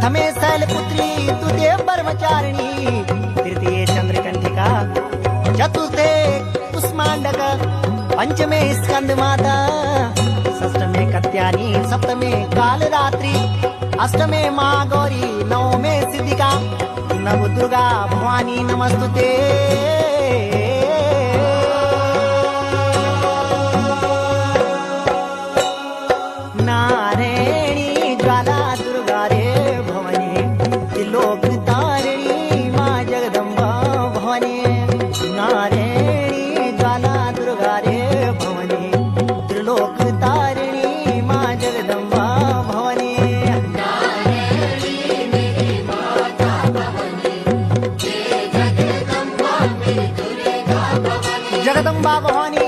प्रथमे शैलपुत्री तुते ब्रह्मचारिणी तृतीये चंद्रकंठिका चतुर्थे कुष्मांडक पंचमे स्कंद माता षष्ठमे कत्यानी सप्तमे कालरात्रि अष्टमे महागौरी नवमे सिद्धिका नव दुर्गा भवानी नमस्तुते। नारायणी ज्वाला दुर्गा रे भवानी त्रिलोकतारिणी मां जगदंबा भवानी। नारायणी ज्वाला दुर्गा रे भवानी त्रिलोकतारिणी मां जगदंबा भवानी। जगदंबा भवानी